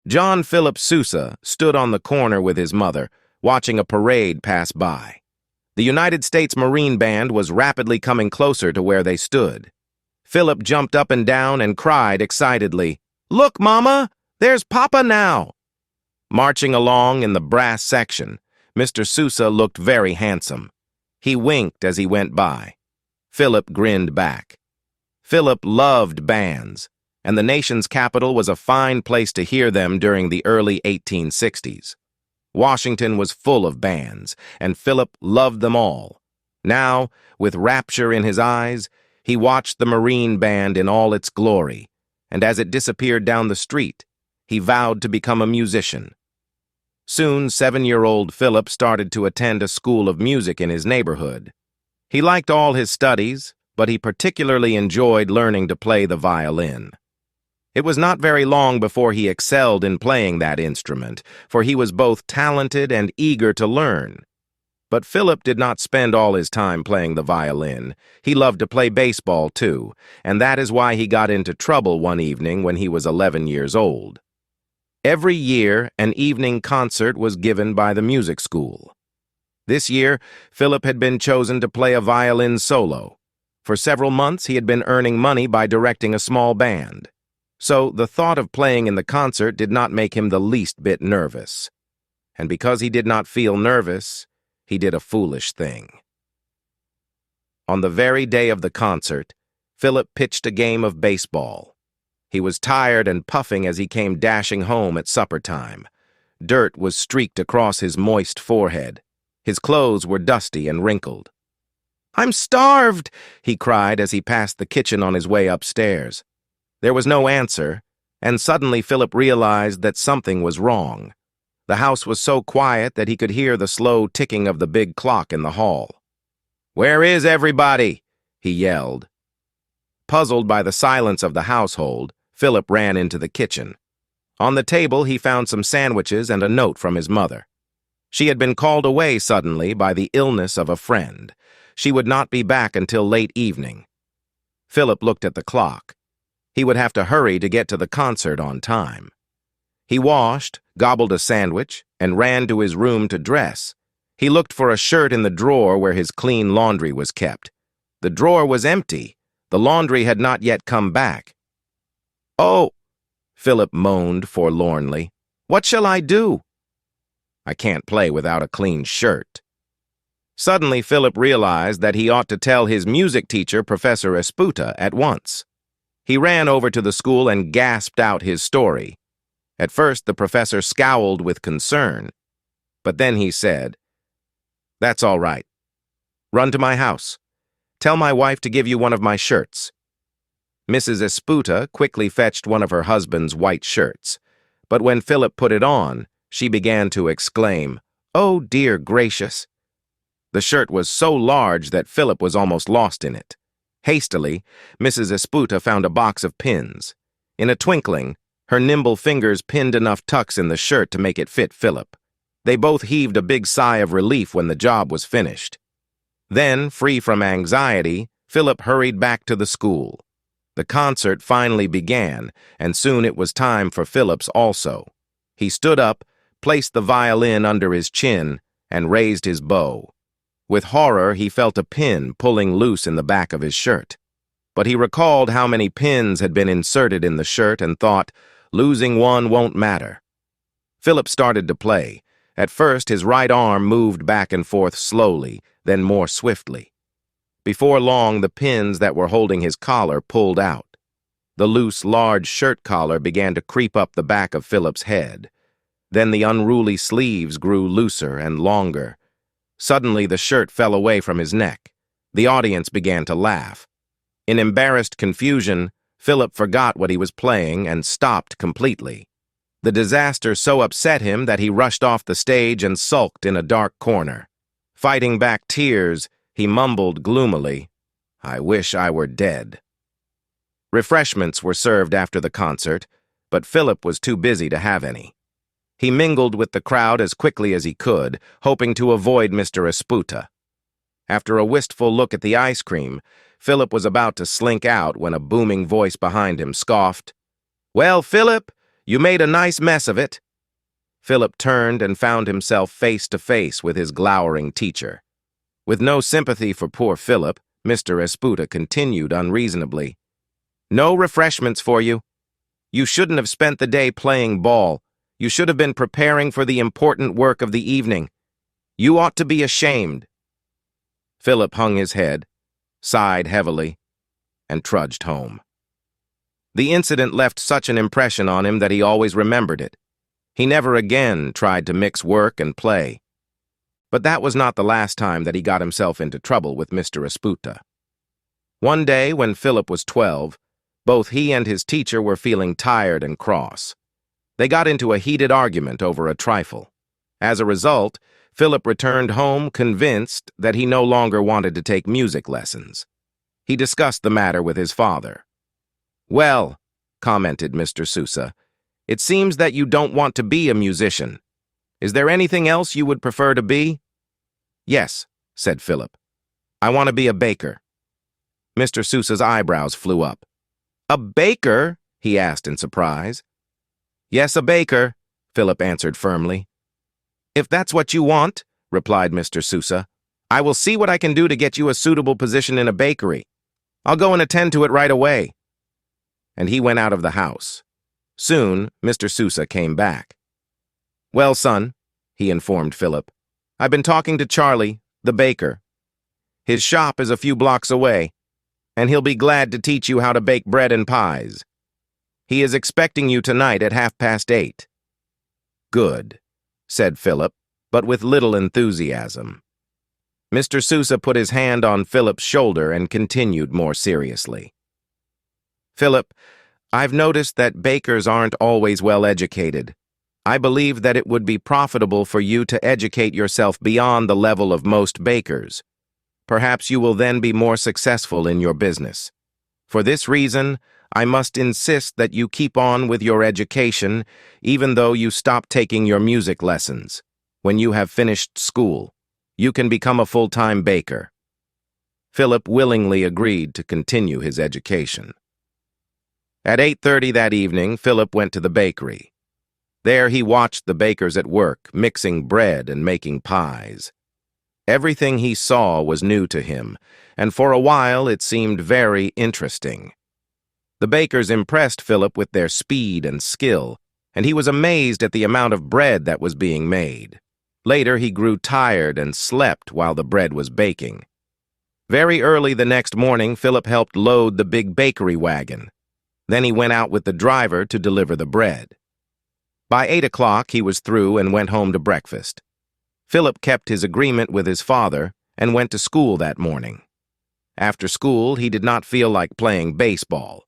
John Philip Sousa stood on the corner with his mother, watching a parade pass by. The United States Marine Band was rapidly coming closer to where they stood. Philip jumped up and down and cried excitedly, "Look, Mama! There's Papa now!" Marching along in the brass section, Mr. Sousa looked very handsome. He winked as he went by. Philip grinned back. Philip loved bands, and the nation's capital was a fine place to hear them during the early 1860s. Washington was full of bands, and Philip loved them all. Now, with rapture in his eyes, he watched the Marine Band in all its glory, and as it disappeared down the street, he vowed to become a musician. Soon, 7-year-old Philip started to attend a school of music in his neighborhood. He liked all his studies, but he particularly enjoyed learning to play the violin. It was not very long before he excelled in playing that instrument, for he was both talented and eager to learn. But Philip did not spend all his time playing the violin. He loved to play baseball, too, and that is why he got into trouble one evening when he was 11 years old. Every year, an evening concert was given by the music school. This year, Philip had been chosen to play a violin solo. For several months, he had been earning money by directing a small band. So the thought of playing in the concert did not make him the least bit nervous. And because he did not feel nervous, he did a foolish thing. On the very day of the concert, Philip pitched a game of baseball. He was tired and puffing as he came dashing home at supper time. Dirt was streaked across his moist forehead. His clothes were dusty and wrinkled. "I'm starved!" he cried as he passed the kitchen on his way upstairs. There was no answer, and suddenly Philip realized that something was wrong. The house was so quiet that he could hear the slow ticking of the big clock in the hall. "Where is everybody?" he yelled. Puzzled by the silence of the household, Philip ran into the kitchen. On the table, he found some sandwiches and a note from his mother. She had been called away suddenly by the illness of a friend. She would not be back until late evening. Philip looked at the clock. He would have to hurry to get to the concert on time. He washed, gobbled a sandwich, and ran to his room to dress. He looked for a shirt in the drawer where his clean laundry was kept. The drawer was empty. The laundry had not yet come back. "Oh," Philip moaned forlornly. "What shall I do? I can't play without a clean shirt." Suddenly, Philip realized that he ought to tell his music teacher, Professor Esputa, at once. He ran over to the school and gasped out his story. At first, the professor scowled with concern, but then he said, "That's all right. Run to my house. Tell my wife to give you one of my shirts." Mrs. Esputa quickly fetched one of her husband's white shirts, but when Philip put it on, she began to exclaim, "Oh, dear gracious!" The shirt was so large that Philip was almost lost in it. Hastily, Mrs. Esputa found a box of pins. In a twinkling, her nimble fingers pinned enough tucks in the shirt to make it fit Philip. They both heaved a big sigh of relief when the job was finished. Then, free from anxiety, Philip hurried back to the school. The concert finally began, and soon it was time for Philip's also. He stood up, placed the violin under his chin, and raised his bow. With horror, he felt a pin pulling loose in the back of his shirt. But he recalled how many pins had been inserted in the shirt and thought, losing one won't matter. Philip started to play. At first, his right arm moved back and forth slowly, then more swiftly. Before long, the pins that were holding his collar pulled out. The loose, large shirt collar began to creep up the back of Philip's head. Then the unruly sleeves grew looser and longer. Suddenly, the shirt fell away from his neck. The audience began to laugh. In embarrassed confusion, Philip forgot what he was playing and stopped completely. The disaster so upset him that he rushed off the stage and sulked in a dark corner. Fighting back tears, he mumbled gloomily, "I wish I were dead." Refreshments were served after the concert, but Philip was too busy to have any. He mingled with the crowd as quickly as he could, hoping to avoid Mr. Esputa. After a wistful look at the ice cream, Philip was about to slink out when a booming voice behind him scoffed, "Well, Philip, You made a nice mess of it." Philip turned and found himself face to face with his glowering teacher. With no sympathy for poor Philip, Mr. Esputa continued unreasonably. "No refreshments for you. You shouldn't have spent the day playing ball. You should have been preparing for the important work of the evening. You ought to be ashamed." Philip hung his head, sighed heavily, and trudged home. The incident left such an impression on him that he always remembered it. He never again tried to mix work and play. But that was not the last time that he got himself into trouble with Mr. Esputa. One day, when Philip was 12, both he and his teacher were feeling tired and cross. They got into a heated argument over a trifle. As a result, Philip returned home convinced that he no longer wanted to take music lessons. He discussed the matter with his father. "Well," commented Mr. Sousa, "it seems that you don't want to be a musician. Is there anything else you would prefer to be?" "Yes," said Philip. "I want to be a baker." Mr. Sousa's eyebrows flew up. "A baker?" he asked in surprise. "Yes, a baker," Philip answered firmly. "If that's what you want," replied Mr. Sousa, "I will see what I can do to get you a suitable position in a bakery. I'll go and attend to it right away." And he went out of the house. Soon, Mr. Sousa came back. "Well, son," he informed Philip, "I've been talking to Charlie, the baker. His shop is a few blocks away, and he'll be glad to teach you how to bake bread and pies. He is expecting you tonight at 8:30. "Good," said Philip, but with little enthusiasm. Mr. Sousa put his hand on Philip's shoulder and continued more seriously. "Philip, I've noticed that bakers aren't always well educated. I believe that it would be profitable for you to educate yourself beyond the level of most bakers. Perhaps you will then be more successful in your business. For this reason, I must insist that you keep on with your education, even though you stop taking your music lessons. When you have finished school, you can become a full-time baker." Philip willingly agreed to continue his education. At 8:30 that evening, Philip went to the bakery. There he watched the bakers at work, mixing bread and making pies. Everything he saw was new to him, and for a while it seemed very interesting. The bakers impressed Philip with their speed and skill, and he was amazed at the amount of bread that was being made. Later, he grew tired and slept while the bread was baking. Very early the next morning, Philip helped load the big bakery wagon. Then he went out with the driver to deliver the bread. By 8 o'clock, he was through and went home to breakfast. Philip kept his agreement with his father and went to school that morning. After school, he did not feel like playing baseball.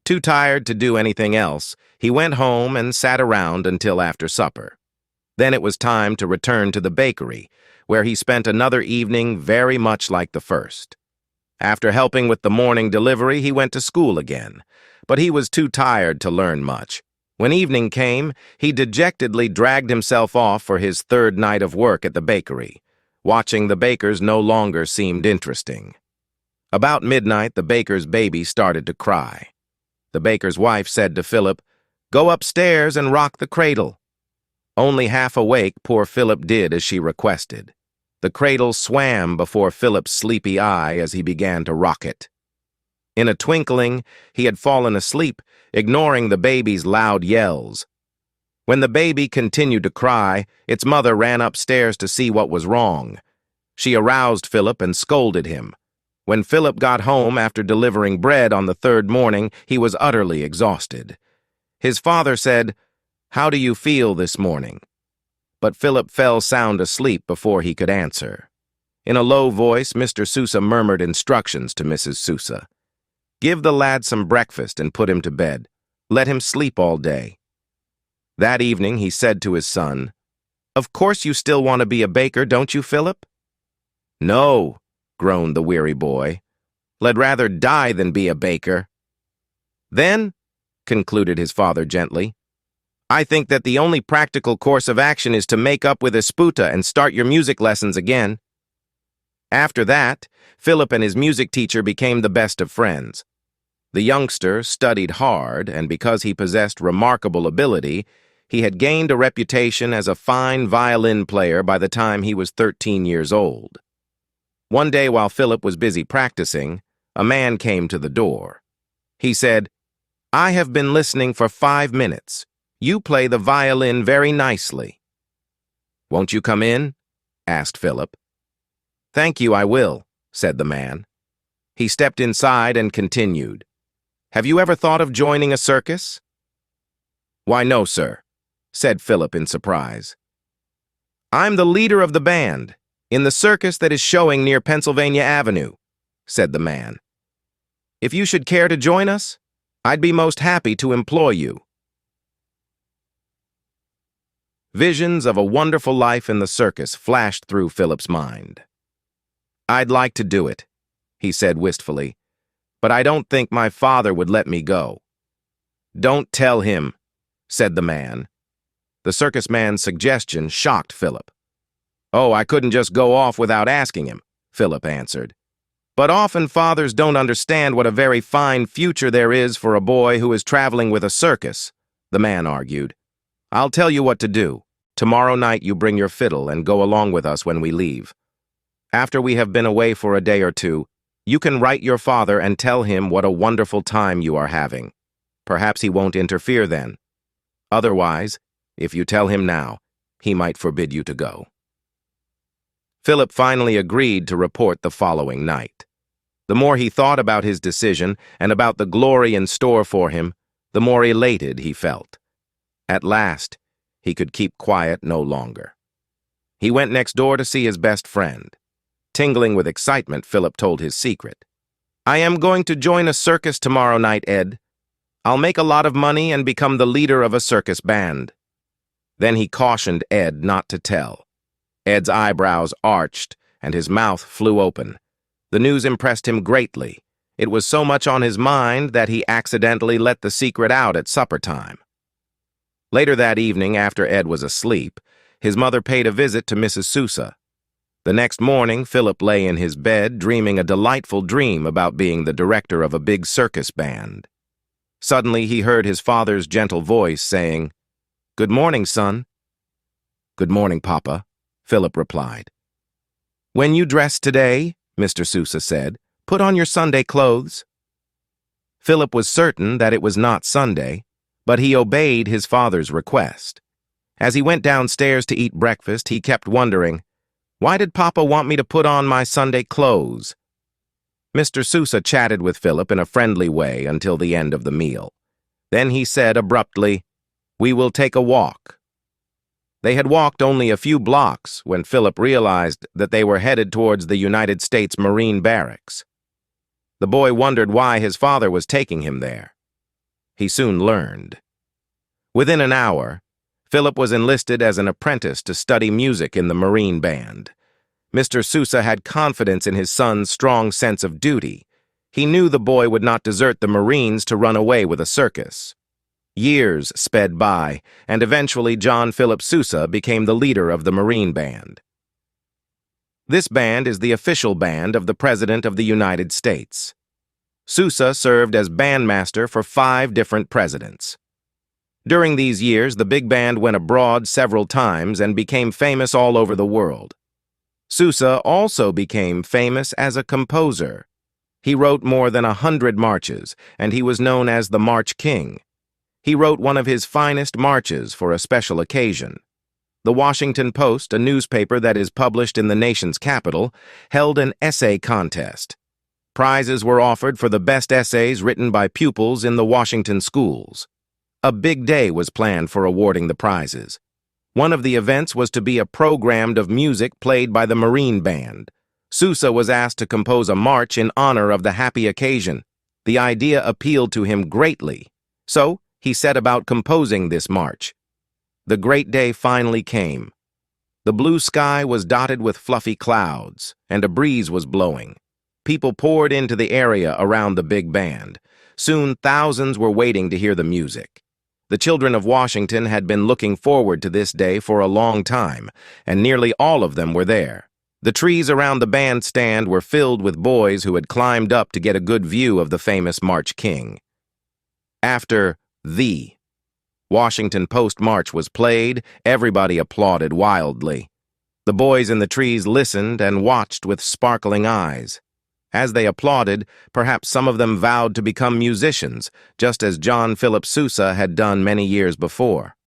Too tired to do anything else, he went home and sat around until after supper. Then it was time to return to the bakery, where he spent another evening very much like the first. After helping with the morning delivery, he went to school again, but he was too tired to learn much. When evening came, he dejectedly dragged himself off for his third night of work at the bakery. Watching the bakers no longer seemed interesting. About midnight, the baker's baby started to cry. The baker's wife said to Philip, "Go upstairs and rock the cradle." Only half awake, poor Philip did as she requested. The cradle swam before Philip's sleepy eye as he began to rock it. In a twinkling, he had fallen asleep, ignoring the baby's loud yells. When the baby continued to cry, its mother ran upstairs to see what was wrong. She aroused Philip and scolded him. When Philip got home after delivering bread on the third morning, he was utterly exhausted. His father said, "How do you feel this morning?" But Philip fell sound asleep before he could answer. In a low voice, Mr. Sousa murmured instructions to Mrs. Sousa. "Give the lad some breakfast and put him to bed. Let him sleep all day." That evening he said to his son, "Of course you still want to be a baker, don't you, Philip?" "No," groaned the weary boy. "I'd rather die than be a baker." "Then," concluded his father gently, "I think that the only practical course of action is to make up with Esputa and start your music lessons again." After that, Philip and his music teacher became the best of friends. The youngster studied hard, and because he possessed remarkable ability, he had gained a reputation as a fine violin player by the time he was 13 years old. One day while Philip was busy practicing, a man came to the door. He said, "I have been listening for 5 minutes. You play the violin very nicely." "Won't you come in?" asked Philip. "Thank you, I will," said the man. He stepped inside and continued, "Have you ever thought of joining a circus?" "Why, no, sir," said Philip in surprise. "I'm the leader of the band, in the circus that is showing near Pennsylvania Avenue," said the man. "If you should care to join us, I'd be most happy to employ you." Visions of a wonderful life in the circus flashed through Philip's mind. "I'd like to do it," he said wistfully, "but I don't think my father would let me go." "Don't tell him," said the man. The circus man's suggestion shocked Philip. "Oh, I couldn't just go off without asking him," Philip answered. "But often fathers don't understand what a very fine future there is for a boy who is traveling with a circus," the man argued. "I'll tell you what to do. Tomorrow night you bring your fiddle and go along with us when we leave. After we have been away for a day or two, you can write your father and tell him what a wonderful time you are having. Perhaps he won't interfere then. Otherwise, if you tell him now, he might forbid you to go." Philip finally agreed to report the following night. The more he thought about his decision and about the glory in store for him, the more elated he felt. At last, he could keep quiet no longer. He went next door to see his best friend. Tingling with excitement, Philip told his secret. "I am going to join a circus tomorrow night, Ed. I'll make a lot of money and become the leader of a circus band." Then he cautioned Ed not to tell. Ed's eyebrows arched and his mouth flew open. The news impressed him greatly. It was so much on his mind that he accidentally let the secret out at supper time. Later that evening, after Ed was asleep, his mother paid a visit to Mrs. Sousa. The next morning, Philip lay in his bed dreaming a delightful dream about being the director of a big circus band. Suddenly, he heard his father's gentle voice saying, "Good morning, son." "Good morning, Papa," Philip replied. "When you dress today," Mr. Sousa said, "put on your Sunday clothes." Philip was certain that it was not Sunday, but he obeyed his father's request. As he went downstairs to eat breakfast, he kept wondering, "Why did Papa want me to put on my Sunday clothes?" Mr. Sousa chatted with Philip in a friendly way until the end of the meal. Then he said abruptly, "We will take a walk." They had walked only a few blocks when Philip realized that they were headed towards the United States Marine Barracks. The boy wondered why his father was taking him there. He soon learned. Within an hour, Philip was enlisted as an apprentice to study music in the Marine Band. Mr. Sousa had confidence in his son's strong sense of duty. He knew the boy would not desert the Marines to run away with a circus. Years sped by, and eventually John Philip Sousa became the leader of the Marine Band. This band is the official band of the President of the United States. Sousa served as bandmaster for 5 different presidents. During these years, the big band went abroad several times and became famous all over the world. Sousa also became famous as a composer. He wrote more than 100 marches, and he was known as the March King. He wrote one of his finest marches for a special occasion. The Washington Post, a newspaper that is published in the nation's capital, held an essay contest. Prizes were offered for the best essays written by pupils in the Washington schools. A big day was planned for awarding the prizes. One of the events was to be a program of music played by the Marine Band. Sousa was asked to compose a march in honor of the happy occasion. The idea appealed to him greatly, so he set about composing this march. The great day finally came. The blue sky was dotted with fluffy clouds, and a breeze was blowing. People poured into the area around the big band. Soon thousands were waiting to hear the music. The children of Washington had been looking forward to this day for a long time, and nearly all of them were there. The trees around the bandstand were filled with boys who had climbed up to get a good view of the famous March King. After the Washington Post March was played, everybody applauded wildly. The boys in the trees listened and watched with sparkling eyes. As they applauded, perhaps some of them vowed to become musicians, just as John Philip Sousa had done many years before.